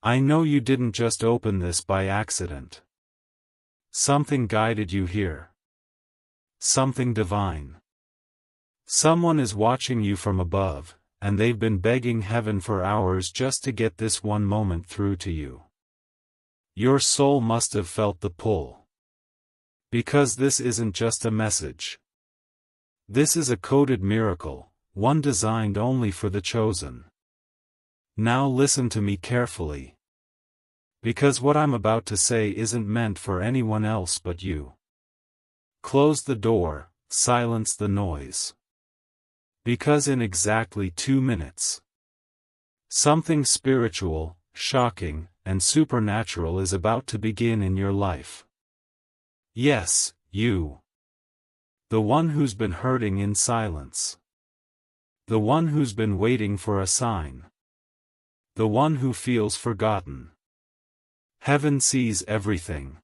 I know you didn't just open this by accident. Something guided you here. Something divine. Someone is watching you from above, and they've been begging heaven for hours just to get this one moment through to you. Your soul must have felt the pull. Because this isn't just a message. This is a coded miracle, one designed only for the chosen. Now listen to me carefully. Because what I'm about to say isn't meant for anyone else but you. Close the door, silence the noise. Because in exactly 2 minutes, something spiritual, shocking, and supernatural is about to begin in your life. Yes, you. The one who's been hurting in silence. The one who's been waiting for a sign. The one who feels forgotten. Heaven sees everything.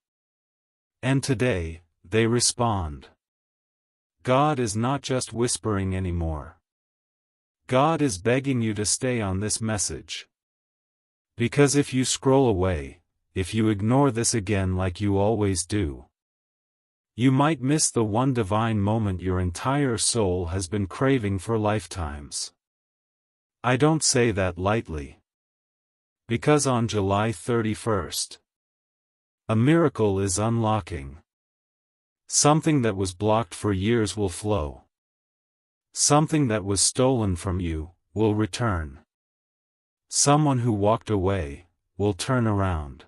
And today, they respond. God is not just whispering anymore. God is begging you to stay on this message. Because if you scroll away, if you ignore this again like you always do, you might miss the one divine moment your entire soul has been craving for lifetimes. I don't say that lightly. Because on July 31st, a miracle is unlocking. Something that was blocked for years will flow. Something that was stolen from you will return. Someone who walked away will turn around.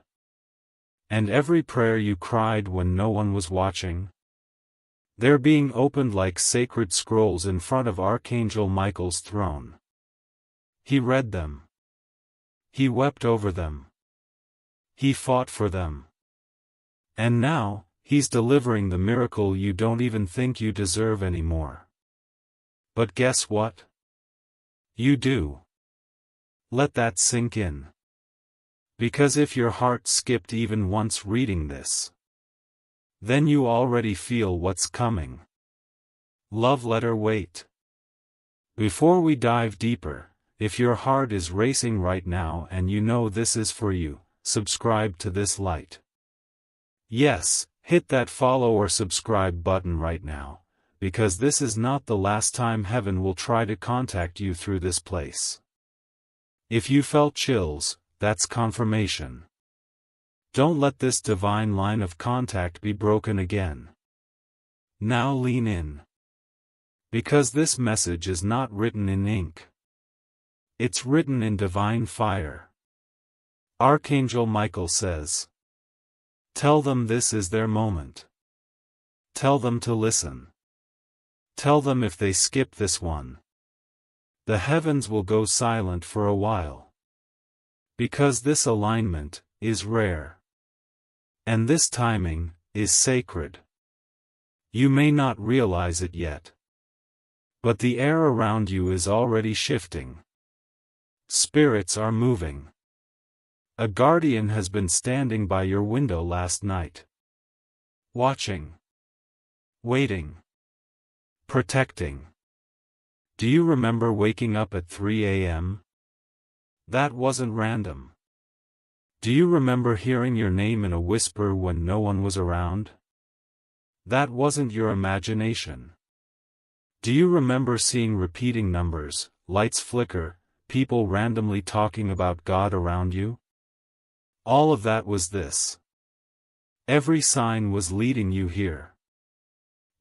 And every prayer you cried when no one was watching, they're being opened like sacred scrolls in front of Archangel Michael's throne. He read them. He wept over them. He fought for them. And now, he's delivering the miracle you don't even think you deserve anymore. But guess what? You do. Let that sink in. Because if your heart skipped even once reading this, then you already feel what's coming. Love letter wait. Before we dive deeper, if your heart is racing right now and you know this is for you, subscribe to this light. Yes, hit that follow or subscribe button right now, because this is not the last time heaven will try to contact you through this place. If you felt chills, that's confirmation. Don't let this divine line of contact be broken again. Now lean in. Because this message is not written in ink. It's written in divine fire. Archangel Michael says, tell them this is their moment. Tell them to listen. Tell them if they skip this one, the heavens will go silent for a while. Because this alignment is rare. And this timing is sacred. You may not realize it yet. But the air around you is already shifting. Spirits are moving. A guardian has been standing by your window last night. Watching. Waiting. Protecting. Do you remember waking up at 3 a.m.? That wasn't random. Do you remember hearing your name in a whisper when no one was around? That wasn't your imagination. Do you remember seeing repeating numbers, lights flicker, people randomly talking about God around you? All of that was this. Every sign was leading you here.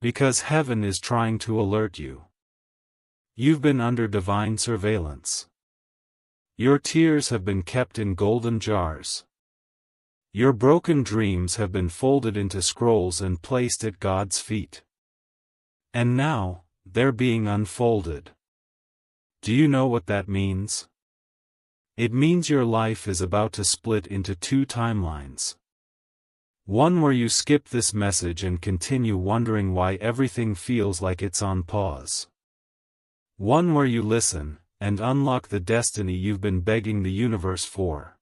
Because heaven is trying to alert you. You've been under divine surveillance. Your tears have been kept in golden jars. Your broken dreams have been folded into scrolls and placed at God's feet. And now, they're being unfolded. Do you know what that means? It means your life is about to split into 2 timelines. One where you skip this message and continue wondering why everything feels like it's on pause. One where you listen, and unlock the destiny you've been begging the universe for.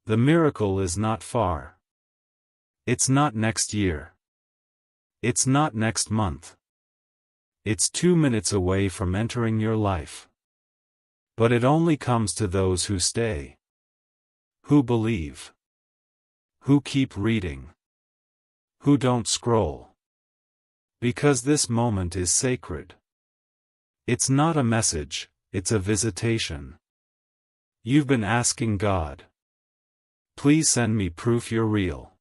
The miracle is not far. It's not next year. It's not next month. It's 2 minutes away from entering your life. But it only comes to those who stay. Who believe? Who keep reading? Who don't scroll? Because this moment is sacred. It's not a message, it's a visitation. You've been asking God. Please send me proof you're real.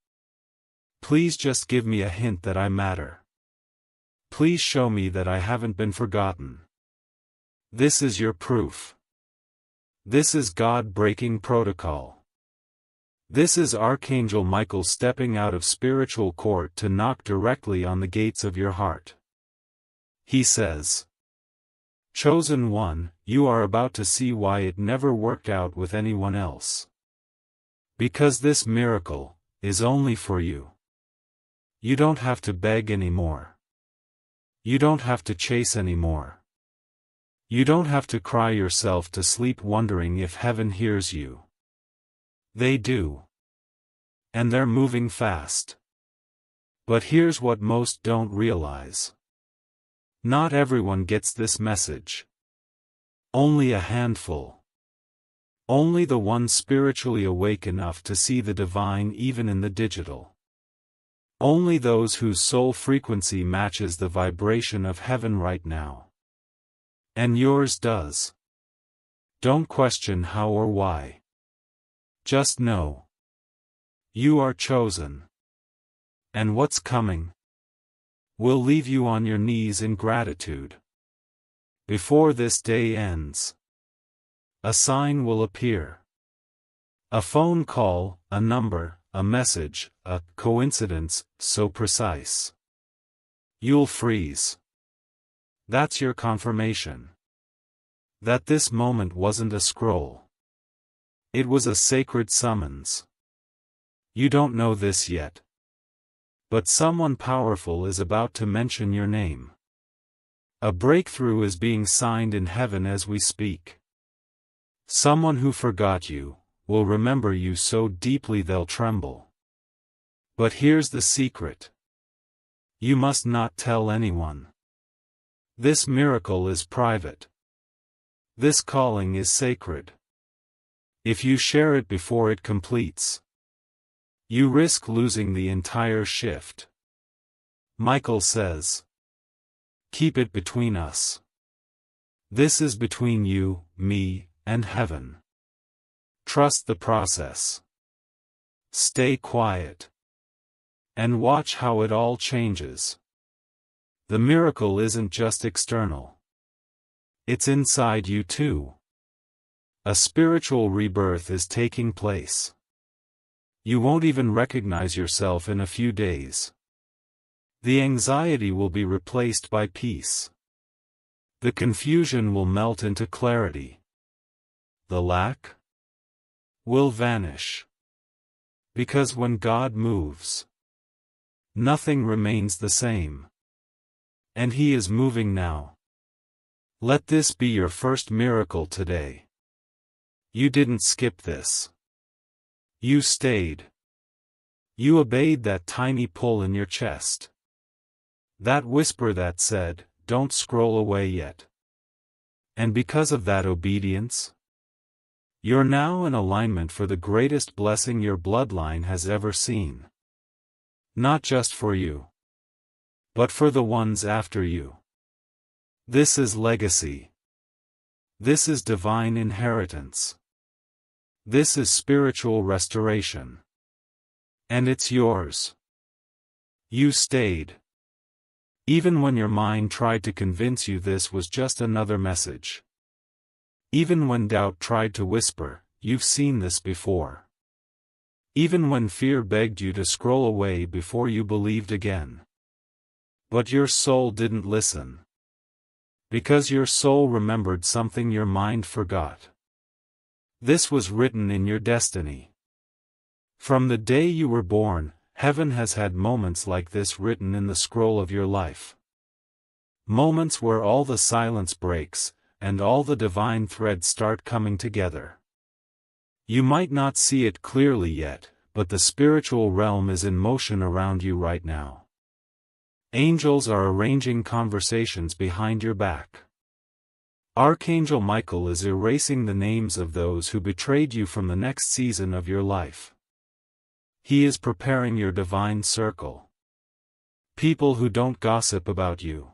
Please just give me a hint that I matter. Please show me that I haven't been forgotten. This is your proof. This is God breaking protocol. This is Archangel Michael stepping out of spiritual court to knock directly on the gates of your heart. He says, "Chosen one, you are about to see why it never worked out with anyone else. Because this miracle is only for you. You don't have to beg anymore. You don't have to chase anymore. You don't have to cry yourself to sleep wondering if heaven hears you. They do. And they're moving fast. But here's what most don't realize. Not everyone gets this message. Only a handful. Only the ones spiritually awake enough to see the divine even in the digital. Only those whose soul frequency matches the vibration of heaven right now. And yours does. Don't question how or why. Just know. You are chosen. And what's coming will leave you on your knees in gratitude. Before this day ends, a sign will appear. A phone call, a number, a message, a coincidence so precise. You'll freeze. That's your confirmation. That this moment wasn't a scroll. It was a sacred summons. You don't know this yet. But someone powerful is about to mention your name. A breakthrough is being signed in heaven as we speak. Someone who forgot you will remember you so deeply they'll tremble. But here's the secret. You must not tell anyone. This miracle is private. This calling is sacred. If you share it before it completes, you risk losing the entire shift. Michael says, "Keep it between us. This is between you, me, and heaven. Trust the process. Stay quiet. And watch how it all changes." The miracle isn't just external. It's inside you too. A spiritual rebirth is taking place. You won't even recognize yourself in a few days. The anxiety will be replaced by peace. The confusion will melt into clarity. The lack will vanish. Because when God moves, nothing remains the same. And He is moving now. Let this be your first miracle today. You didn't skip this. You stayed. You obeyed that tiny pull in your chest. That whisper that said, "Don't scroll away yet." And because of that obedience, you're now in alignment for the greatest blessing your bloodline has ever seen. Not just for you, but for the ones after you. This is legacy. This is divine inheritance. This is spiritual restoration. And it's yours. You stayed. Even when your mind tried to convince you this was just another message. Even when doubt tried to whisper, "You've seen this before." Even when fear begged you to scroll away before you believed again. But your soul didn't listen. Because your soul remembered something your mind forgot. This was written in your destiny. From the day you were born, heaven has had moments like this written in the scroll of your life. Moments where all the silence breaks, and all the divine threads start coming together. You might not see it clearly yet, but the spiritual realm is in motion around you right now. Angels are arranging conversations behind your back. Archangel Michael is erasing the names of those who betrayed you from the next season of your life. He is preparing your divine circle. People who don't gossip about you.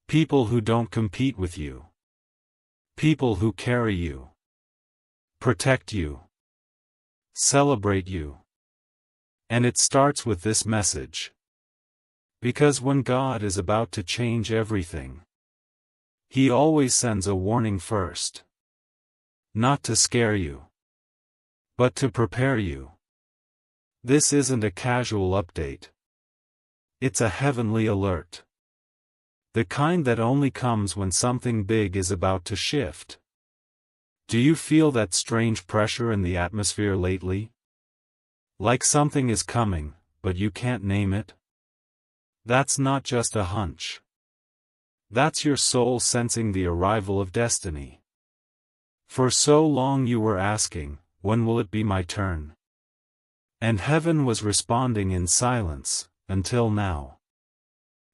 People who don't compete with you. People who carry you, protect you, celebrate you. And it starts with this message. Because when God is about to change everything, He always sends a warning first. Not to scare you, but to prepare you. This isn't a casual update. It's a heavenly alert. The kind that only comes when something big is about to shift. Do you feel that strange pressure in the atmosphere lately? Like something is coming, but you can't name it? That's not just a hunch. That's your soul sensing the arrival of destiny. For so long you were asking, when will it be my turn? And heaven was responding in silence, until now.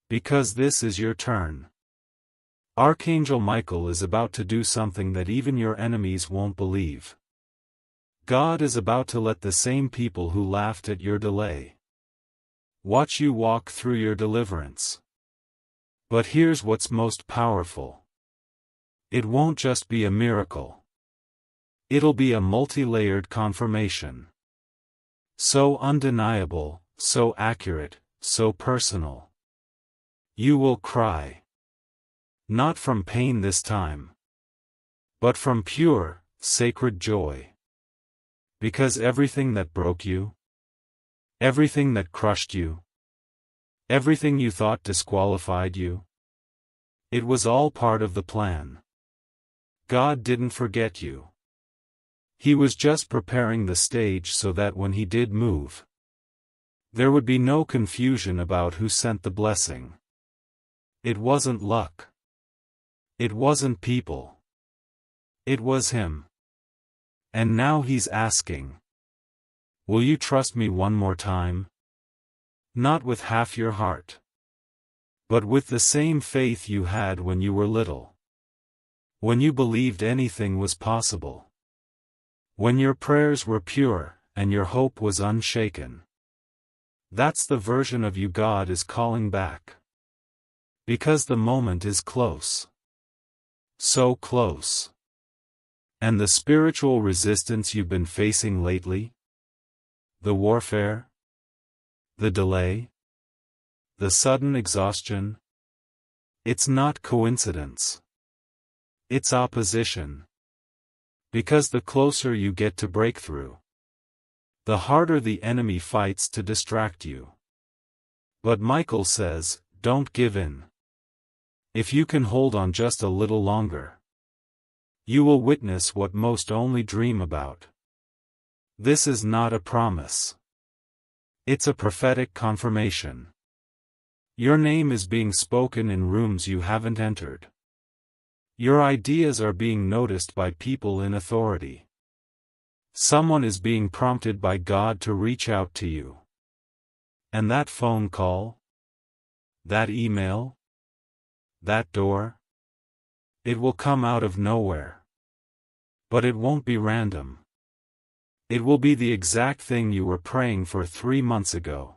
Because this is your turn. Archangel Michael is about to do something that even your enemies won't believe. God is about to let the same people who laughed at your delay watch you walk through your deliverance. But here's what's most powerful. It won't just be a miracle. It'll be a multi-layered confirmation. So undeniable, so accurate, so personal. You will cry. Not from pain this time, but from pure, sacred joy. Because everything that broke you, everything that crushed you, everything you thought disqualified you, it was all part of the plan. God didn't forget you. He was just preparing the stage so that when He did move, there would be no confusion about who sent the blessing. It wasn't luck. It wasn't people. It was Him. And now He's asking, will you trust me one more time? Not with half your heart, but with the same faith you had when you were little. When you believed anything was possible. When your prayers were pure, and your hope was unshaken. That's the version of you God is calling back. Because the moment is close. So close. And the spiritual resistance you've been facing lately? The warfare? The delay? The sudden exhaustion? It's not coincidence. It's opposition. Because the closer you get to breakthrough, the harder the enemy fights to distract you. But Michael says, don't give in. If you can hold on just a little longer, you will witness what most only dream about. This is not a promise. It's a prophetic confirmation. Your name is being spoken in rooms you haven't entered. Your ideas are being noticed by people in authority. Someone is being prompted by God to reach out to you. And that phone call? That email? That door? It will come out of nowhere. But it won't be random. It will be the exact thing you were praying for 3 months ago.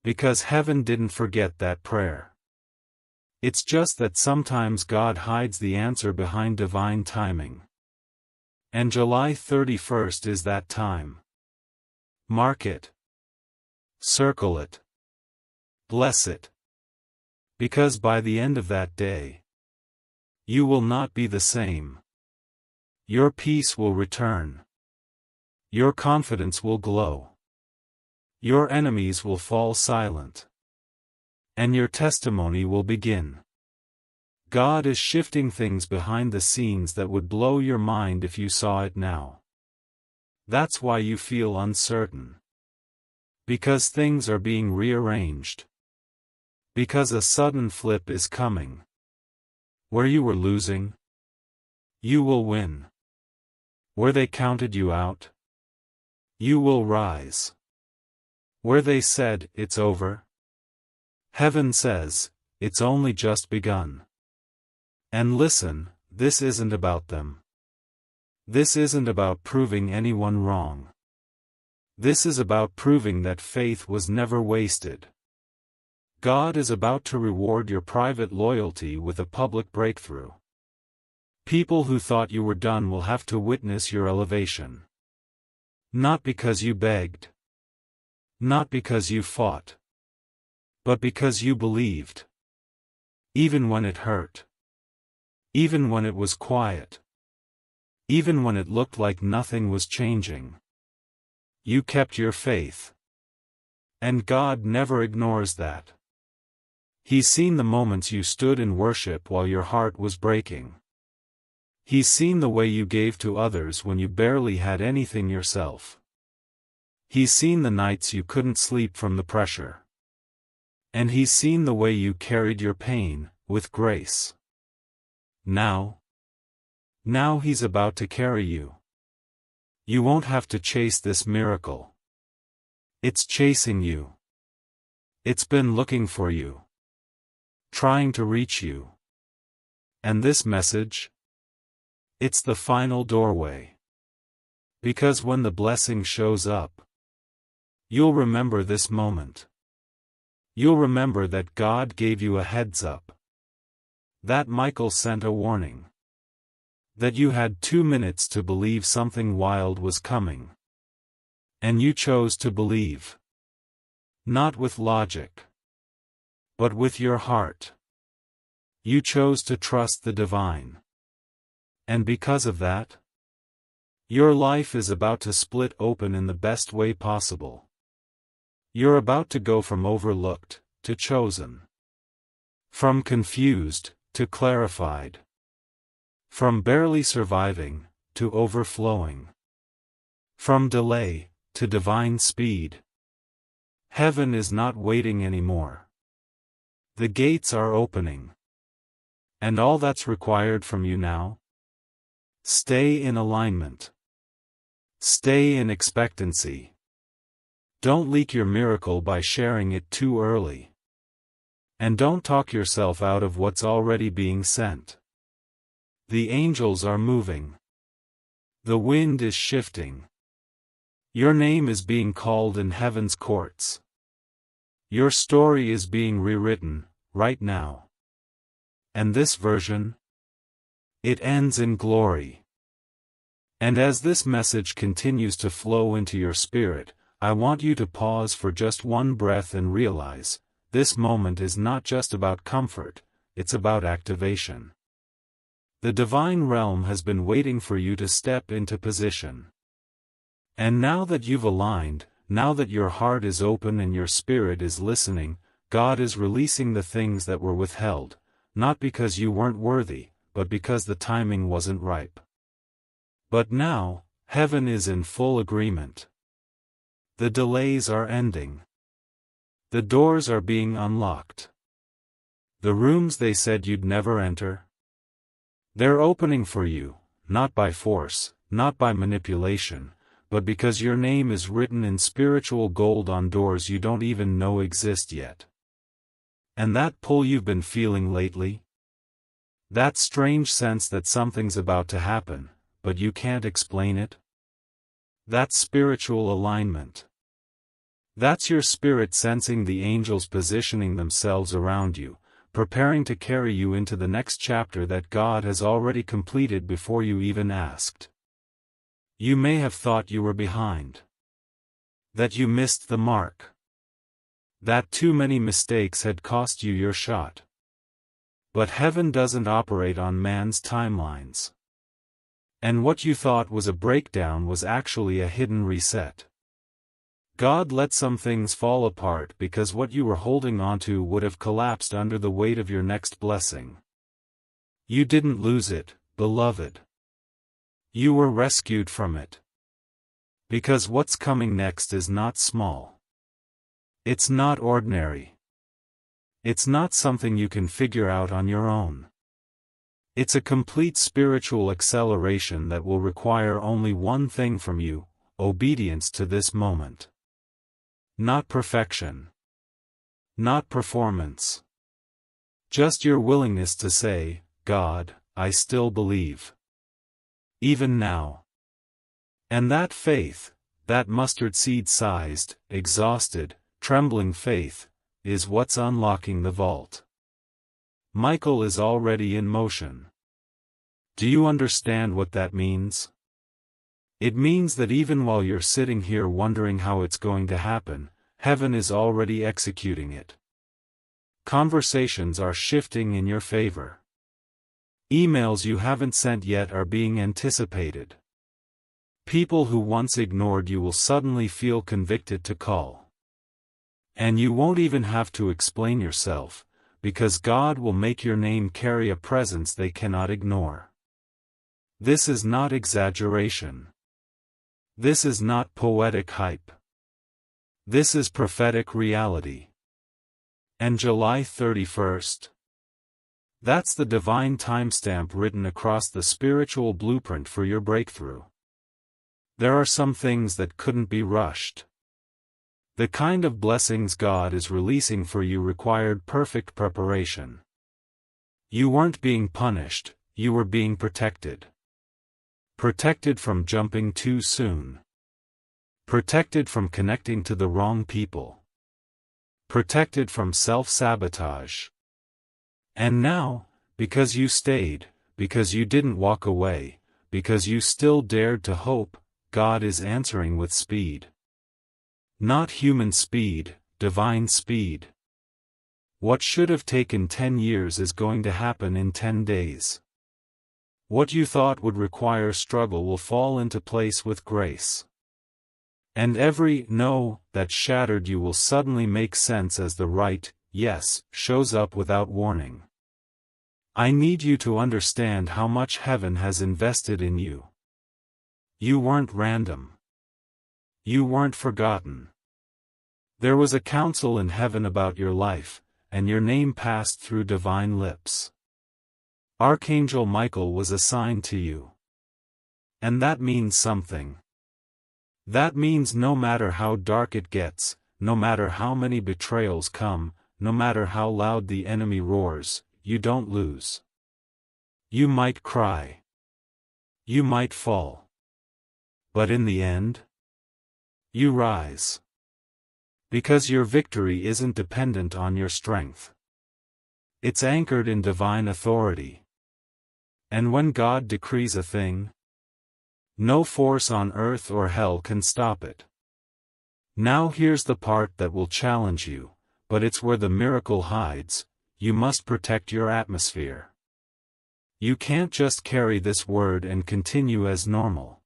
Because heaven didn't forget that prayer. It's just that sometimes God hides the answer behind divine timing. And July 31st is that time. Mark it. Circle it. Bless it. Because by the end of that day, you will not be the same. Your peace will return. Your confidence will glow. Your enemies will fall silent. And your testimony will begin. God is shifting things behind the scenes that would blow your mind if you saw it now. That's why you feel uncertain. Because things are being rearranged. Because a sudden flip is coming. Where you were losing, you will win. Where they counted you out, you will rise. Where they said, it's over, heaven says, it's only just begun. And listen, this isn't about them. This isn't about proving anyone wrong. This is about proving that faith was never wasted. God is about to reward your private loyalty with a public breakthrough. People who thought you were done will have to witness your elevation. Not because you begged. Not because you fought. But because you believed. Even when it hurt. Even when it was quiet. Even when it looked like nothing was changing. You kept your faith. And God never ignores that. He's seen the moments you stood in worship while your heart was breaking. He's seen the way you gave to others when you barely had anything yourself. He's seen the nights you couldn't sleep from the pressure. And he's seen the way you carried your pain, with grace. Now he's about to carry you. You won't have to chase this miracle. It's chasing you. It's been looking for you. Trying to reach you. And this message? It's the final doorway. Because when the blessing shows up, you'll remember this moment. You'll remember that God gave you a heads up. That Michael sent a warning. That you had 2 minutes to believe something wild was coming. And you chose to believe. Not with logic. But with your heart. You chose to trust the divine. And because of that, your life is about to split open in the best way possible. You're about to go from overlooked, to chosen. From confused, to clarified. From barely surviving, to overflowing. From delay, to divine speed. Heaven is not waiting anymore. The gates are opening. And all that's required from you now? Stay in alignment. Stay in expectancy. Don't leak your miracle by sharing it too early. And don't talk yourself out of what's already being sent. The angels are moving. The wind is shifting. Your name is being called in heaven's courts. Your story is being rewritten, right now. And this version? It ends in glory. And as this message continues to flow into your spirit, I want you to pause for just one breath and realize, this moment is not just about comfort, it's about activation. The divine realm has been waiting for you to step into position. And now that you've aligned, now that your heart is open and your spirit is listening, God is releasing the things that were withheld, not because you weren't worthy, but because the timing wasn't ripe. But now, heaven is in full agreement. The delays are ending. The doors are being unlocked. The rooms they said you'd never enter? They're opening for you, not by force, not by manipulation, but because your name is written in spiritual gold on doors you don't even know exist yet. And that pull you've been feeling lately? That strange sense that something's about to happen, but you can't explain it? That's spiritual alignment. That's your spirit sensing the angels positioning themselves around you, preparing to carry you into the next chapter that God has already completed before you even asked. You may have thought you were behind. That you missed the mark. That too many mistakes had cost you your shot. But heaven doesn't operate on man's timelines. And what you thought was a breakdown was actually a hidden reset. God let some things fall apart because what you were holding onto would have collapsed under the weight of your next blessing. You didn't lose it, beloved. You were rescued from it. Because what's coming next is not small. It's not ordinary. It's not something you can figure out on your own. It's a complete spiritual acceleration that will require only one thing from you: obedience to this moment. Not perfection. Not performance. Just your willingness to say, God, I still believe. Even now. And that faith, that mustard seed-sized, exhausted, trembling faith, is what's unlocking the vault. Michael is already in motion. Do you understand what that means? It means that even while you're sitting here wondering how it's going to happen, heaven is already executing it. Conversations are shifting in your favor. Emails you haven't sent yet are being anticipated. People who once ignored you will suddenly feel convicted to call. And you won't even have to explain yourself, because God will make your name carry a presence they cannot ignore. This is not exaggeration. This is not poetic hype. This is prophetic reality. And July 31st? That's the divine timestamp written across the spiritual blueprint for your breakthrough. There are some things that couldn't be rushed. The kind of blessings God is releasing for you required perfect preparation. You weren't being punished, you were being protected. Protected from jumping too soon. Protected from connecting to the wrong people. Protected from self-sabotage. And now, because you stayed, because you didn't walk away, because you still dared to hope, God is answering with speed. Not human speed, divine speed. What should have taken 10 years is going to happen in 10 days. What you thought would require struggle will fall into place with grace. And every no that shattered you will suddenly make sense as the right yes shows up without warning. I need you to understand how much heaven has invested in you. You weren't random. You weren't forgotten. There was a counsel in heaven about your life, and your name passed through divine lips. Archangel Michael was assigned to you. And that means something. That means no matter how dark it gets, no matter how many betrayals come, no matter how loud the enemy roars, you don't lose. You might cry. You might fall. But in the end, you rise. Because your victory isn't dependent on your strength. It's anchored in divine authority. And when God decrees a thing, no force on earth or hell can stop it. Now here's the part that will challenge you, but it's where the miracle hides. You must protect your atmosphere. You can't just carry this word and continue as normal.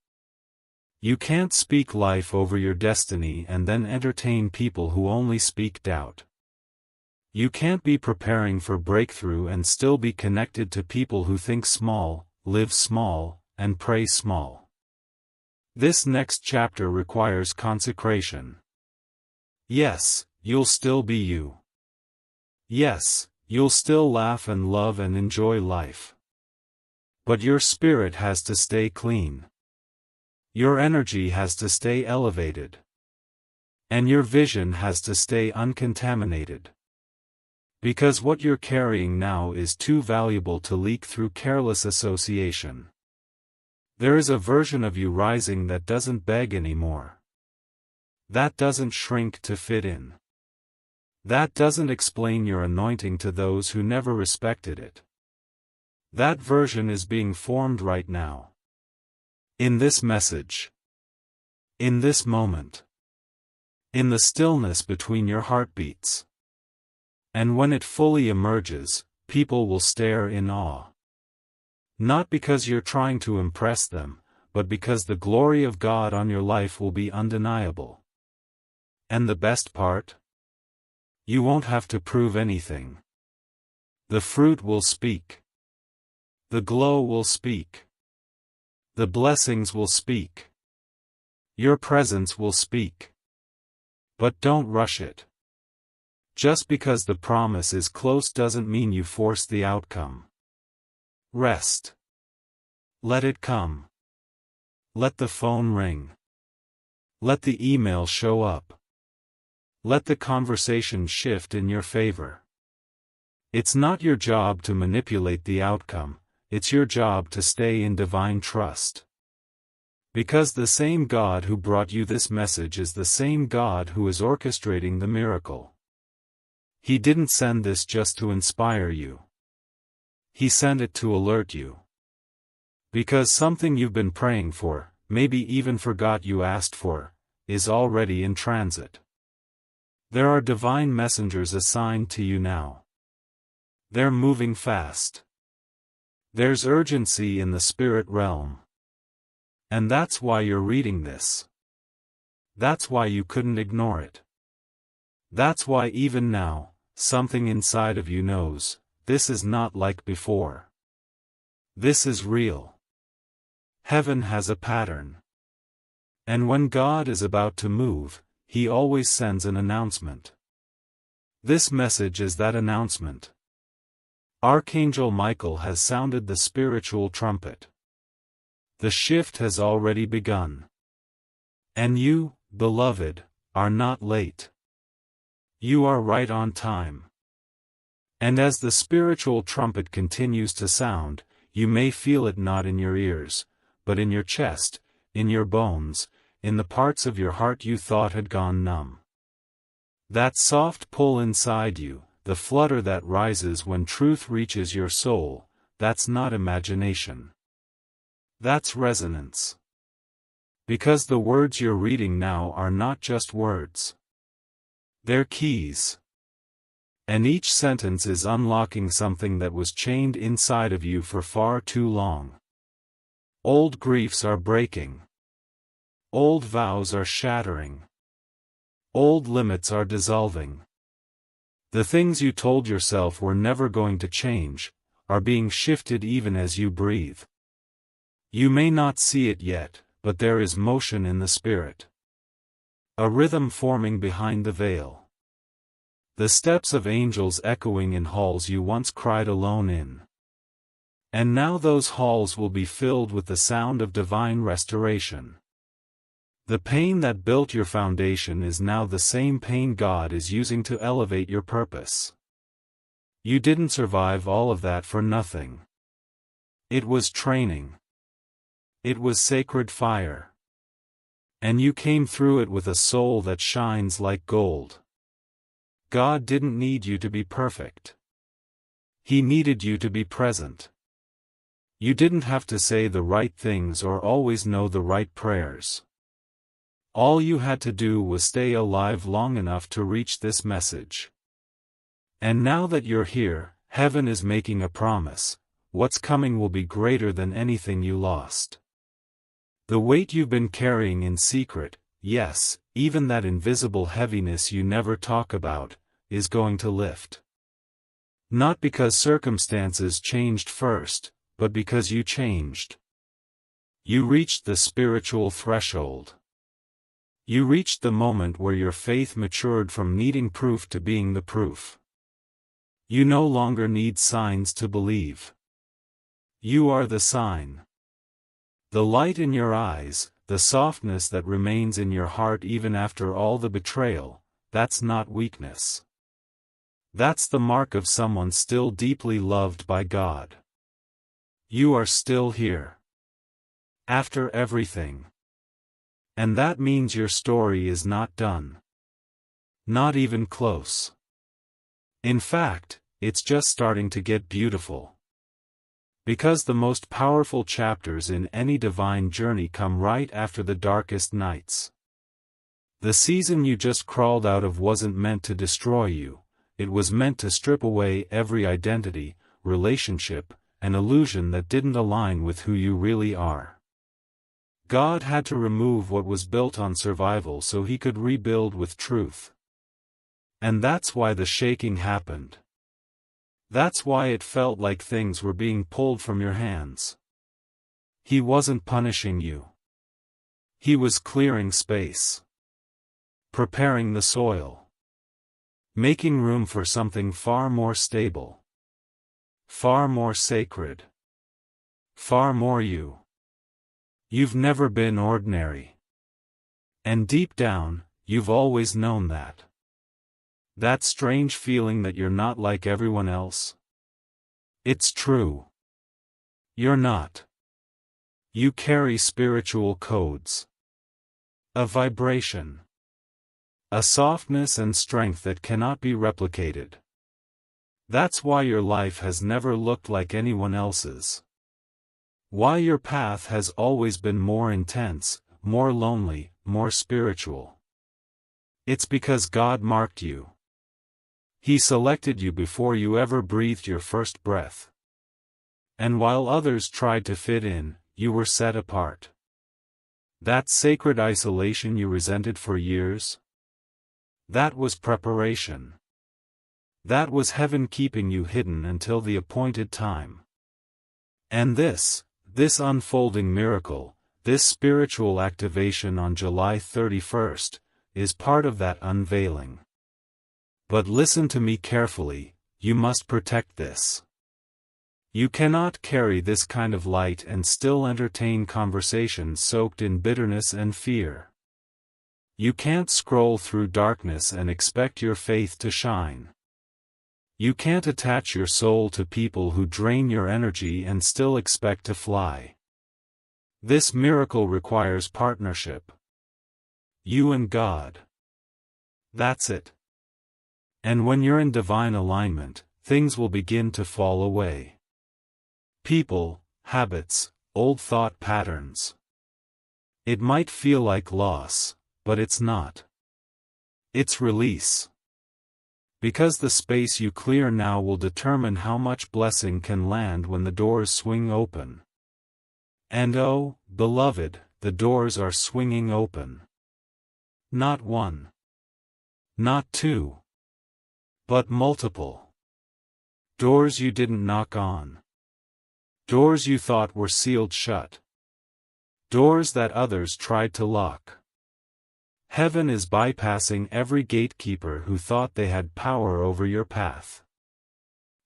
You can't speak life over your destiny and then entertain people who only speak doubt. You can't be preparing for breakthrough and still be connected to people who think small, live small, and pray small. This next chapter requires consecration. Yes, you'll still be you. Yes, you'll still laugh and love and enjoy life. But your spirit has to stay clean. Your energy has to stay elevated. And your vision has to stay uncontaminated. Because what you're carrying now is too valuable to leak through careless association. There is a version of you rising that doesn't beg anymore. That doesn't shrink to fit in. That doesn't explain your anointing to those who never respected it. That version is being formed right now. In this message. In this moment. In the stillness between your heartbeats. And when it fully emerges, people will stare in awe. Not because you're trying to impress them, but because the glory of God on your life will be undeniable. And the best part? You won't have to prove anything. The fruit will speak. The glow will speak. The blessings will speak. Your presence will speak. But don't rush it. Just because the promise is close doesn't mean you force the outcome. Rest. Let it come. Let the phone ring. Let the email show up. Let the conversation shift in your favor. It's not your job to manipulate the outcome, it's your job to stay in divine trust. Because the same God who brought you this message is the same God who is orchestrating the miracle. He didn't send this just to inspire you. He sent it to alert you. Because something you've been praying for, maybe even forgot you asked for, is already in transit. There are divine messengers assigned to you now. They're moving fast. There's urgency in the spirit realm. And that's why you're reading this. That's why you couldn't ignore it. That's why even now, something inside of you knows, this is not like before. This is real. Heaven has a pattern. And when God is about to move, He always sends an announcement. This message is that announcement. Archangel Michael has sounded the spiritual trumpet. The shift has already begun. And you, beloved, are not late. You are right on time. And as the spiritual trumpet continues to sound, you may feel it not in your ears, but in your chest, in your bones, in the parts of your heart you thought had gone numb. That soft pull inside you, the flutter that rises when truth reaches your soul, that's not imagination. That's resonance. Because the words you're reading now are not just words. They're keys. And each sentence is unlocking something that was chained inside of you for far too long. Old griefs are breaking. Old vows are shattering. Old limits are dissolving. The things you told yourself were never going to change, are being shifted even as you breathe. You may not see it yet, but there is motion in the spirit. A rhythm forming behind the veil. The steps of angels echoing in halls you once cried alone in. And now those halls will be filled with the sound of divine restoration. The pain that built your foundation is now the same pain God is using to elevate your purpose. You didn't survive all of that for nothing. It was training. It was sacred fire. And you came through it with a soul that shines like gold. God didn't need you to be perfect. He needed you to be present. You didn't have to say the right things or always know the right prayers. All you had to do was stay alive long enough to reach this message. And now that you're here, heaven is making a promise. What's coming will be greater than anything you lost. The weight you've been carrying in secret, yes, even that invisible heaviness you never talk about, is going to lift. Not because circumstances changed first, but because you changed. You reached the spiritual threshold. You reached the moment where your faith matured from needing proof to being the proof. You no longer need signs to believe. You are the sign. The light in your eyes, the softness that remains in your heart even after all the betrayal, that's not weakness. That's the mark of someone still deeply loved by God. You are still here. After everything. And that means your story is not done. Not even close. In fact, it's just starting to get beautiful. Because the most powerful chapters in any divine journey come right after the darkest nights. The season you just crawled out of wasn't meant to destroy you, it was meant to strip away every identity, relationship, and illusion that didn't align with who you really are. God had to remove what was built on survival so He could rebuild with truth. And that's why the shaking happened. That's why it felt like things were being pulled from your hands. He wasn't punishing you. He was clearing space. Preparing the soil. Making room for something far more stable. Far more sacred. Far more you. You've never been ordinary. And deep down, you've always known that. That strange feeling that you're not like everyone else? It's true. You're not. You carry spiritual codes. A vibration. A softness and strength that cannot be replicated. That's why your life has never looked like anyone else's. Why your path has always been more intense, more lonely, more spiritual. It's because God marked you. He selected you before you ever breathed your first breath. And while others tried to fit in, you were set apart. That sacred isolation you resented for years? That was preparation. That was heaven keeping you hidden until the appointed time. And this unfolding miracle, this spiritual activation on July 31st, is part of that unveiling. But listen to me carefully, you must protect this. You cannot carry this kind of light and still entertain conversations soaked in bitterness and fear. You can't scroll through darkness and expect your faith to shine. You can't attach your soul to people who drain your energy and still expect to fly. This miracle requires partnership. You and God. That's it. And when you're in divine alignment, things will begin to fall away. People, habits, old thought patterns. It might feel like loss, but it's not. It's release. Because the space you clear now will determine how much blessing can land when the doors swing open. And oh, beloved, the doors are swinging open. Not one. Not two. But multiple. Doors you didn't knock on. Doors you thought were sealed shut. Doors that others tried to lock. Heaven is bypassing every gatekeeper who thought they had power over your path.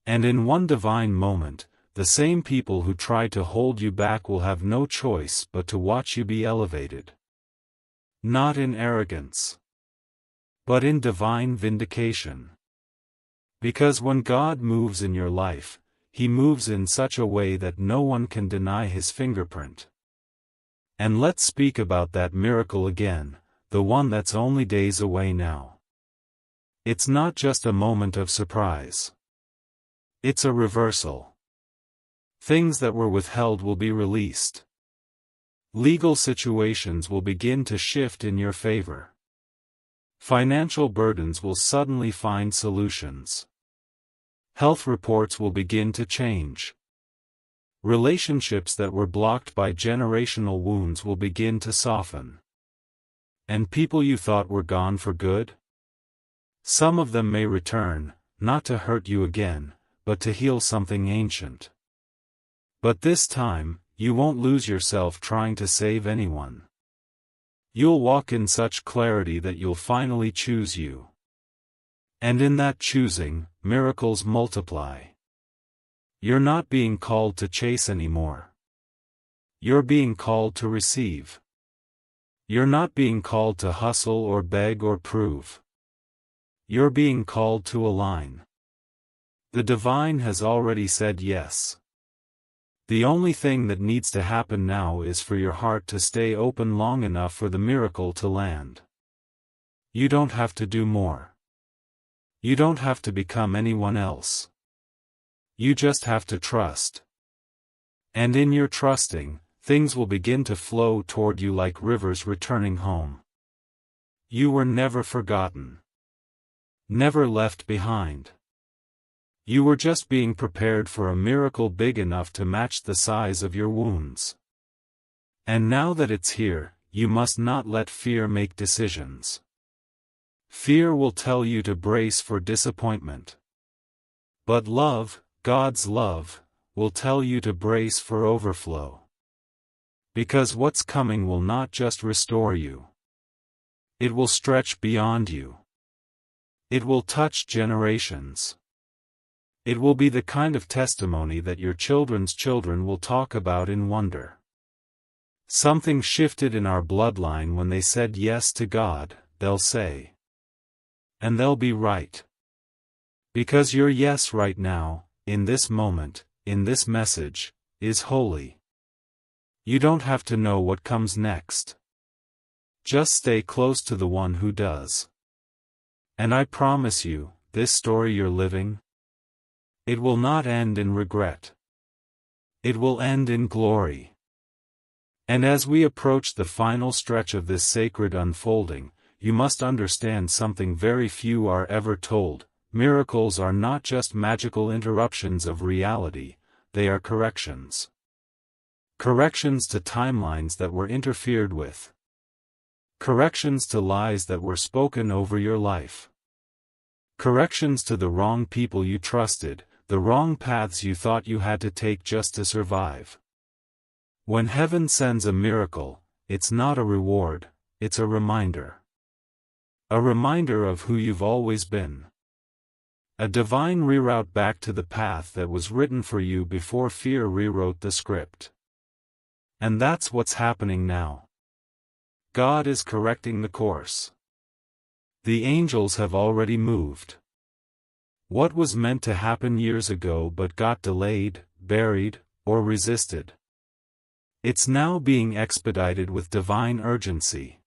And in one divine moment, the same people who tried to hold you back will have no choice but to watch you be elevated. Not in arrogance, but in divine vindication. Because when God moves in your life, He moves in such a way that no one can deny His fingerprint. And let's speak about that miracle again, the one that's only days away now. It's not just a moment of surprise. It's a reversal. Things that were withheld will be released. Legal situations will begin to shift in your favor. Financial burdens will suddenly find solutions. Health reports will begin to change. Relationships that were blocked by generational wounds will begin to soften. And people you thought were gone for good? Some of them may return, not to hurt you again, but to heal something ancient. But this time, you won't lose yourself trying to save anyone. You'll walk in such clarity that you'll finally choose you. And in that choosing, miracles multiply. You're not being called to chase anymore. You're being called to receive. You're not being called to hustle or beg or prove. You're being called to align. The divine has already said yes. The only thing that needs to happen now is for your heart to stay open long enough for the miracle to land. You don't have to do more. You don't have to become anyone else. You just have to trust. And in your trusting, things will begin to flow toward you like rivers returning home. You were never forgotten. Never left behind. You were just being prepared for a miracle big enough to match the size of your wounds. And now that it's here, you must not let fear make decisions. Fear will tell you to brace for disappointment. But love, God's love, will tell you to brace for overflow. Because what's coming will not just restore you. It will stretch beyond you. It will touch generations. It will be the kind of testimony that your children's children will talk about in wonder. Something shifted in our bloodline when they said yes to God, they'll say. And they'll be right. Because your yes right now, in this moment, in this message, is holy. You don't have to know what comes next. Just stay close to the one who does. And I promise you, this story you're living, it will not end in regret. It will end in glory. And as we approach the final stretch of this sacred unfolding, you must understand something very few are ever told: miracles are not just magical interruptions of reality, they are corrections. Corrections to timelines that were interfered with. Corrections to lies that were spoken over your life. Corrections to the wrong people you trusted, the wrong paths you thought you had to take just to survive. When heaven sends a miracle, it's not a reward, it's a reminder. A reminder of who you've always been. A divine reroute back to the path that was written for you before fear rewrote the script. And that's what's happening now. God is correcting the course. The angels have already moved. What was meant to happen years ago but got delayed, buried, or resisted, it's now being expedited with divine urgency.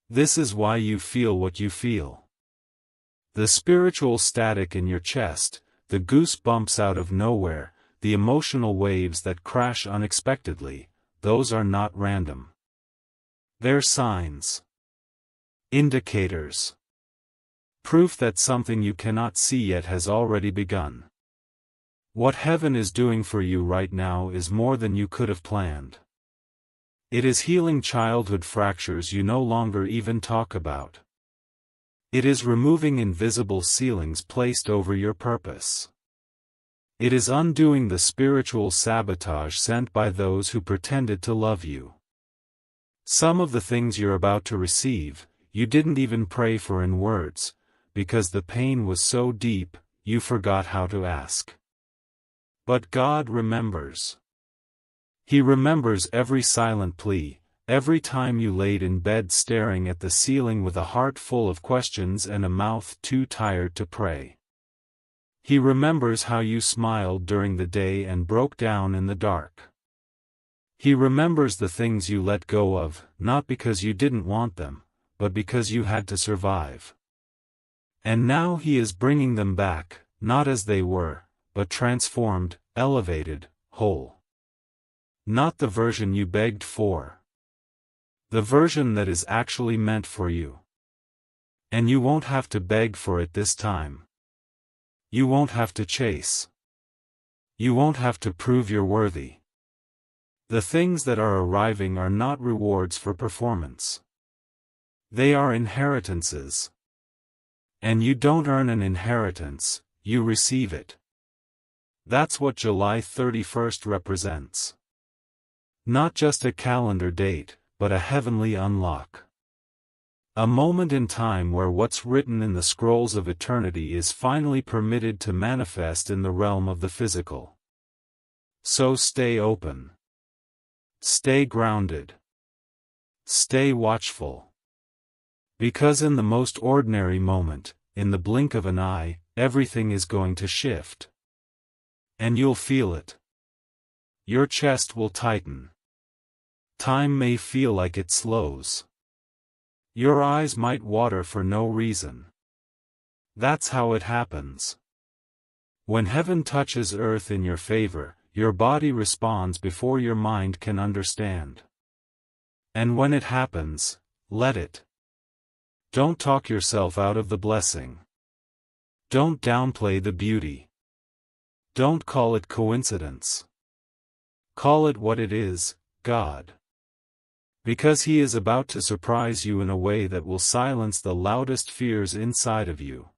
This is why you feel what you feel. The spiritual static in your chest, the goosebumps out of nowhere, the emotional waves that crash unexpectedly, those are not random. They're signs. Indicators. Proof that something you cannot see yet has already begun. What heaven is doing for you right now is more than you could have planned. It is healing childhood fractures you no longer even talk about. It is removing invisible ceilings placed over your purpose. It is undoing the spiritual sabotage sent by those who pretended to love you. Some of the things you're about to receive, you didn't even pray for in words, because the pain was so deep, you forgot how to ask. But God remembers. He remembers every silent plea, every time you laid in bed staring at the ceiling with a heart full of questions and a mouth too tired to pray. He remembers how you smiled during the day and broke down in the dark. He remembers the things you let go of, not because you didn't want them, but because you had to survive. And now He is bringing them back, not as they were, but transformed, elevated, whole. Not the version you begged for. The version that is actually meant for you. And you won't have to beg for it this time. You won't have to chase. You won't have to prove you're worthy. The things that are arriving are not rewards for performance. They are inheritances. And you don't earn an inheritance, you receive it. That's what July 31st represents. Not just a calendar date, but a heavenly unlock. A moment in time where what's written in the scrolls of eternity is finally permitted to manifest in the realm of the physical. So stay open. Stay grounded. Stay watchful. Because in the most ordinary moment, in the blink of an eye, everything is going to shift. And you'll feel it. Your chest will tighten. Time may feel like it slows. Your eyes might water for no reason. That's how it happens. When heaven touches earth in your favor, your body responds before your mind can understand. And when it happens, let it. Don't talk yourself out of the blessing. Don't downplay the beauty. Don't call it coincidence. Call it what it is, God. Because He is about to surprise you in a way that will silence the loudest fears inside of you.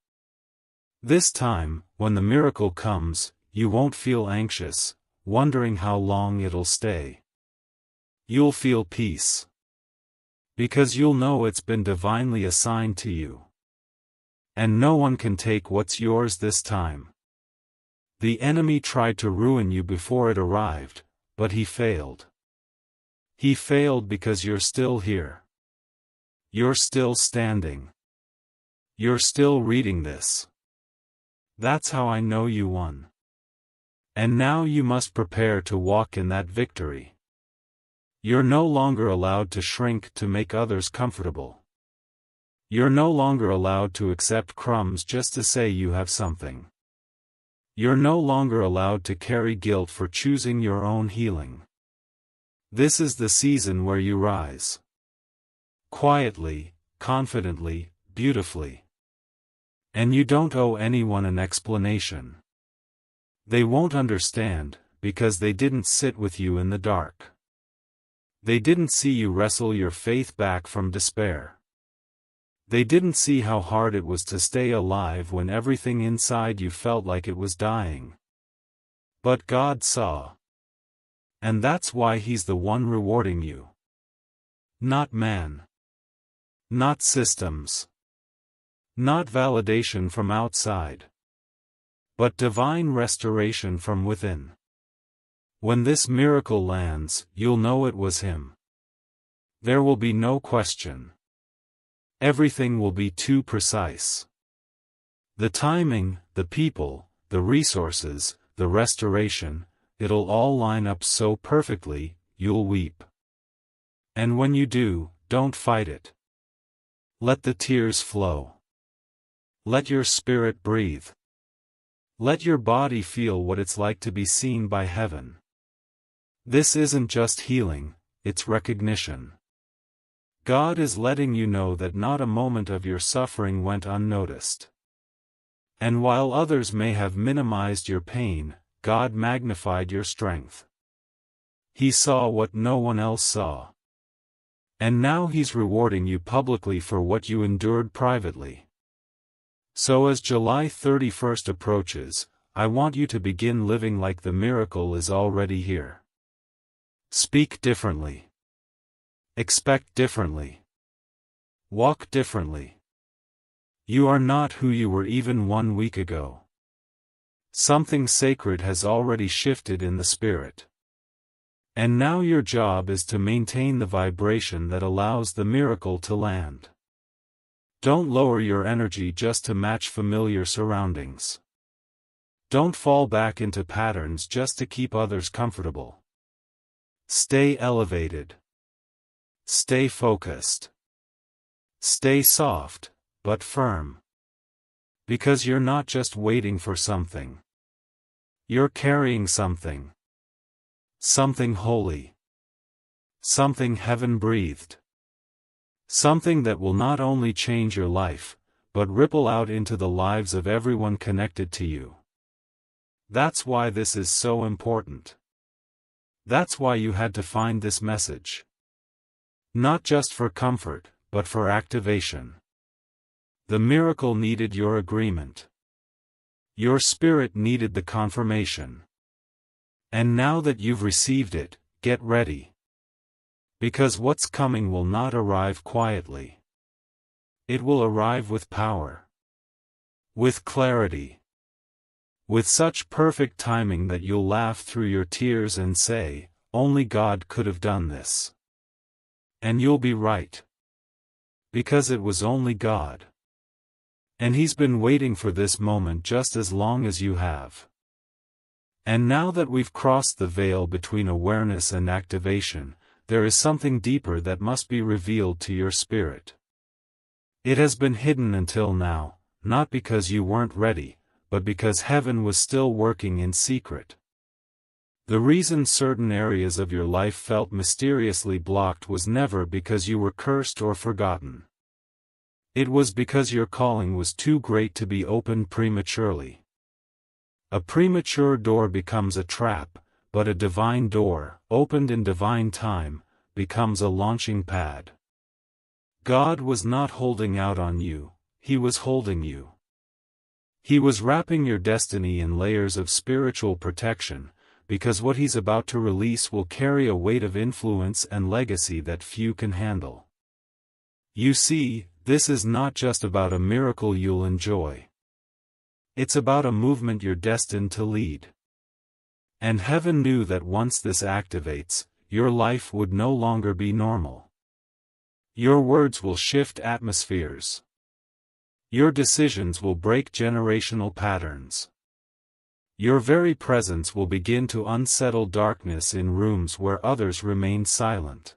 This time, when the miracle comes, you won't feel anxious, wondering how long it'll stay. You'll feel peace. Because you'll know it's been divinely assigned to you. And no one can take what's yours this time. The enemy tried to ruin you before it arrived, but he failed. He failed because you're still here. You're still standing. You're still reading this. That's how I know you won. And now you must prepare to walk in that victory. You're no longer allowed to shrink to make others comfortable. You're no longer allowed to accept crumbs just to say you have something. You're no longer allowed to carry guilt for choosing your own healing. This is the season where you rise. Quietly, confidently, beautifully. And you don't owe anyone an explanation. They won't understand, because they didn't sit with you in the dark. They didn't see you wrestle your faith back from despair. They didn't see how hard it was to stay alive when everything inside you felt like it was dying. But God saw. And that's why He's the one rewarding you. Not man. Not systems. Not validation from outside. But divine restoration from within. When this miracle lands, you'll know it was Him. There will be no question. Everything will be too precise. The timing, the people, the resources, the restoration, it'll all line up so perfectly, you'll weep. And when you do, don't fight it. Let the tears flow. Let your spirit breathe. Let your body feel what it's like to be seen by heaven. This isn't just healing, it's recognition. God is letting you know that not a moment of your suffering went unnoticed. And while others may have minimized your pain, God magnified your strength. He saw what no one else saw. And now He's rewarding you publicly for what you endured privately. So as July 31st approaches, I want you to begin living like the miracle is already here. Speak differently. Expect differently. Walk differently. You are not who you were even 1 week ago. Something sacred has already shifted in the spirit. And now your job is to maintain the vibration that allows the miracle to land. Don't lower your energy just to match familiar surroundings. Don't fall back into patterns just to keep others comfortable. Stay elevated. Stay focused. Stay soft, but firm. Because you're not just waiting for something. You're carrying something. Something holy. Something heaven-breathed. Something that will not only change your life, but ripple out into the lives of everyone connected to you. That's why this is so important. That's why you had to find this message. Not just for comfort, but for activation. The miracle needed your agreement. Your spirit needed the confirmation. And now that you've received it, get ready. Because what's coming will not arrive quietly. It will arrive with power. With clarity. With such perfect timing that you'll laugh through your tears and say, "Only God could have done this." And you'll be right. Because it was only God. And He's been waiting for this moment just as long as you have. And now that we've crossed the veil between awareness and activation, there is something deeper that must be revealed to your spirit. It has been hidden until now, not because you weren't ready, but because heaven was still working in secret. The reason certain areas of your life felt mysteriously blocked was never because you were cursed or forgotten. It was because your calling was too great to be opened prematurely. A premature door becomes a trap, but a divine door, opened in divine time, becomes a launching pad. God was not holding out on you, He was holding you. He was wrapping your destiny in layers of spiritual protection, because what He's about to release will carry a weight of influence and legacy that few can handle. You see, this is not just about a miracle you'll enjoy. It's about a movement you're destined to lead. And heaven knew that once this activates, your life would no longer be normal. Your words will shift atmospheres. Your decisions will break generational patterns. Your very presence will begin to unsettle darkness in rooms where others remain silent.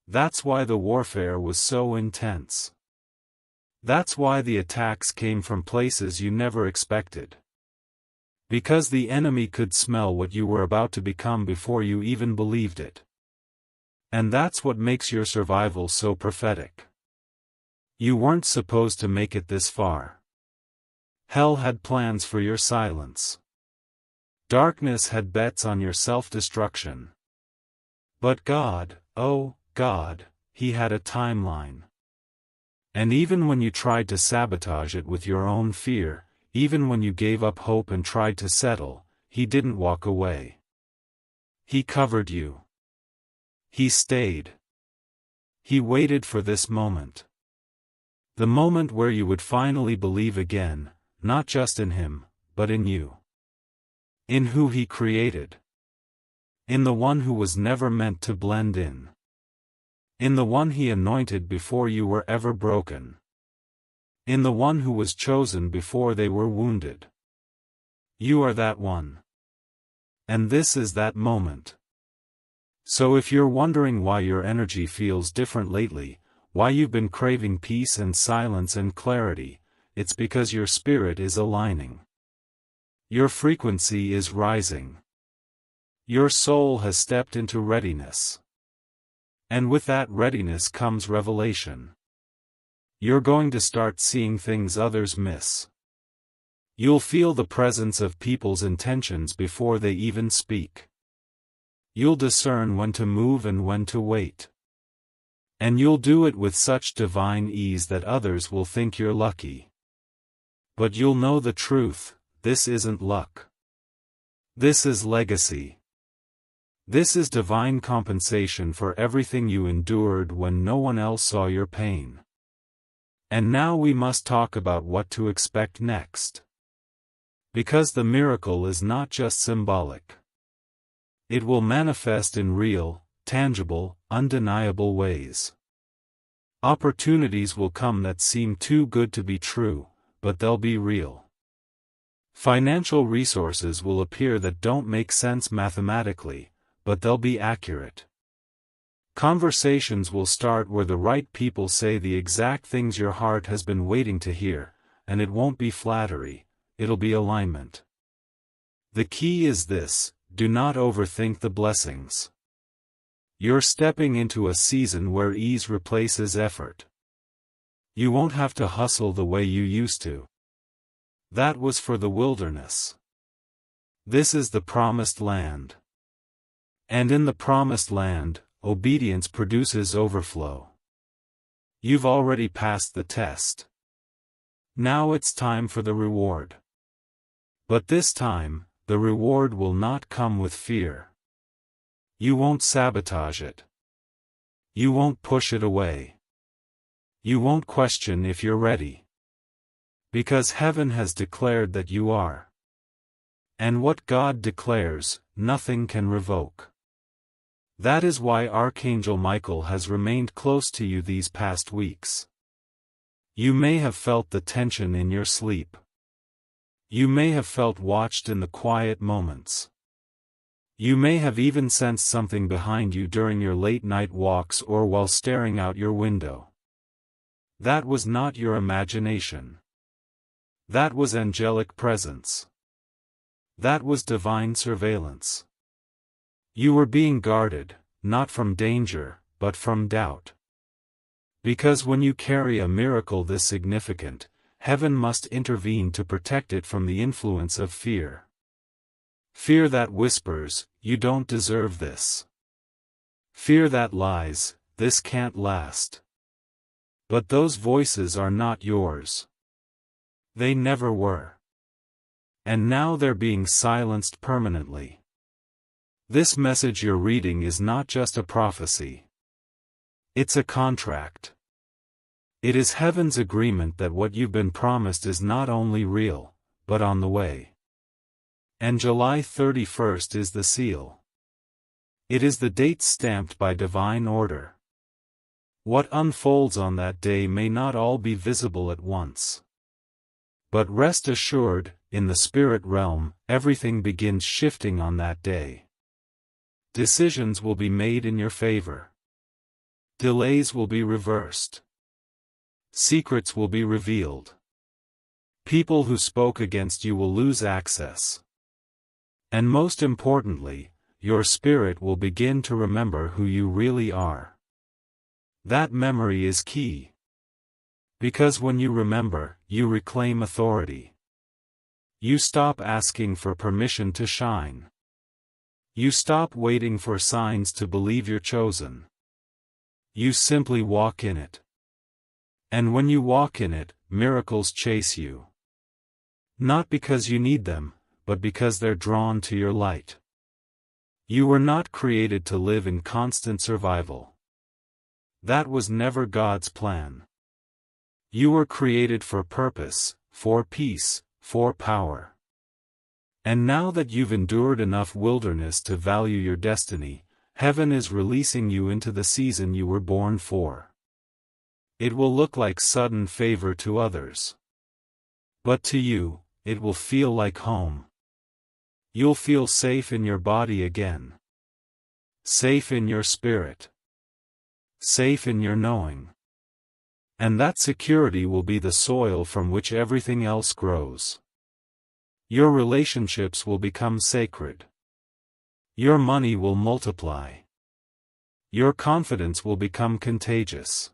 That's why the warfare was so intense. That's why the attacks came from places you never expected. Because the enemy could smell what you were about to become before you even believed it. And that's what makes your survival so prophetic. You weren't supposed to make it this far. Hell had plans for your silence. Darkness had bets on your self-destruction. But God, oh, God, He had a timeline. And even when you tried to sabotage it with your own fear, even when you gave up hope and tried to settle, He didn't walk away. He covered you. He stayed. He waited for this moment. The moment where you would finally believe again, not just in Him, but in you. In who He created. In the one who was never meant to blend in. In the one He anointed before you were ever broken. In the one who was chosen before they were wounded. You are that one. And this is that moment. So if you're wondering why your energy feels different lately, why you've been craving peace and silence and clarity, it's because your spirit is aligning. Your frequency is rising. Your soul has stepped into readiness. And with that readiness comes revelation. You're going to start seeing things others miss. You'll feel the presence of people's intentions before they even speak. You'll discern when to move and when to wait. And you'll do it with such divine ease that others will think you're lucky. But you'll know the truth, this isn't luck. This is legacy. This is divine compensation for everything you endured when no one else saw your pain. And now we must talk about what to expect next. Because the miracle is not just symbolic. It will manifest in real, tangible, undeniable ways. Opportunities will come that seem too good to be true, but they'll be real. Financial resources will appear that don't make sense mathematically, but they'll be accurate. Conversations will start where the right people say the exact things your heart has been waiting to hear, and it won't be flattery, it'll be alignment. The key is this: do not overthink the blessings. You're stepping into a season where ease replaces effort. You won't have to hustle the way you used to. That was for the wilderness. This is the promised land. And in the promised land, obedience produces overflow. You've already passed the test. Now it's time for the reward. But this time, the reward will not come with fear. You won't sabotage it. You won't push it away. You won't question if you're ready. Because heaven has declared that you are. And what God declares, nothing can revoke. That is why Archangel Michael has remained close to you these past weeks. You may have felt the tension in your sleep. You may have felt watched in the quiet moments. You may have even sensed something behind you during your late-night walks or while staring out your window. That was not your imagination. That was angelic presence. That was divine surveillance. You were being guarded, not from danger, but from doubt. Because when you carry a miracle this significant, heaven must intervene to protect it from the influence of fear. Fear that whispers, "You don't deserve this." Fear that lies, "This can't last." But those voices are not yours. They never were. And now they're being silenced permanently. This message you're reading is not just a prophecy. It's a contract. It is heaven's agreement that what you've been promised is not only real, but on the way. And July 31st is the seal. It is the date stamped by divine order. What unfolds on that day may not all be visible at once. But rest assured, in the spirit realm, everything begins shifting on that day. Decisions will be made in your favor. Delays will be reversed. Secrets will be revealed. People who spoke against you will lose access. And most importantly, your spirit will begin to remember who you really are. That memory is key. Because when you remember, you reclaim authority. You stop asking for permission to shine. You stop waiting for signs to believe you're chosen. You simply walk in it. And when you walk in it, miracles chase you. Not because you need them, but because they're drawn to your light. You were not created to live in constant survival. That was never God's plan. You were created for purpose, for peace, for power. And now that you've endured enough wilderness to value your destiny, heaven is releasing you into the season you were born for. It will look like sudden favor to others. But to you, it will feel like home. You'll feel safe in your body again. Safe in your spirit. Safe in your knowing. And that security will be the soil from which everything else grows. Your relationships will become sacred. Your money will multiply. Your confidence will become contagious.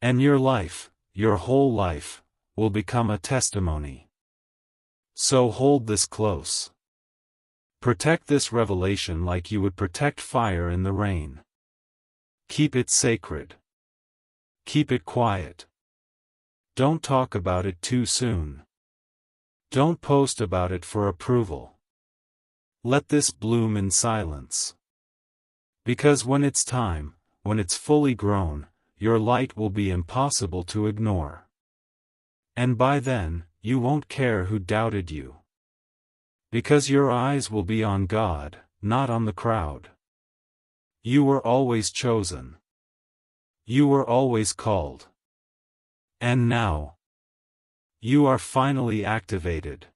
And your life, your whole life, will become a testimony. So hold this close. Protect this revelation like you would protect fire in the rain. Keep it sacred. Keep it quiet. Don't talk about it too soon. Don't post about it for approval. Let this bloom in silence. Because when it's time, when it's fully grown, your light will be impossible to ignore. And by then, you won't care who doubted you. Because your eyes will be on God, not on the crowd. You were always chosen. You were always called. And now, you are finally activated.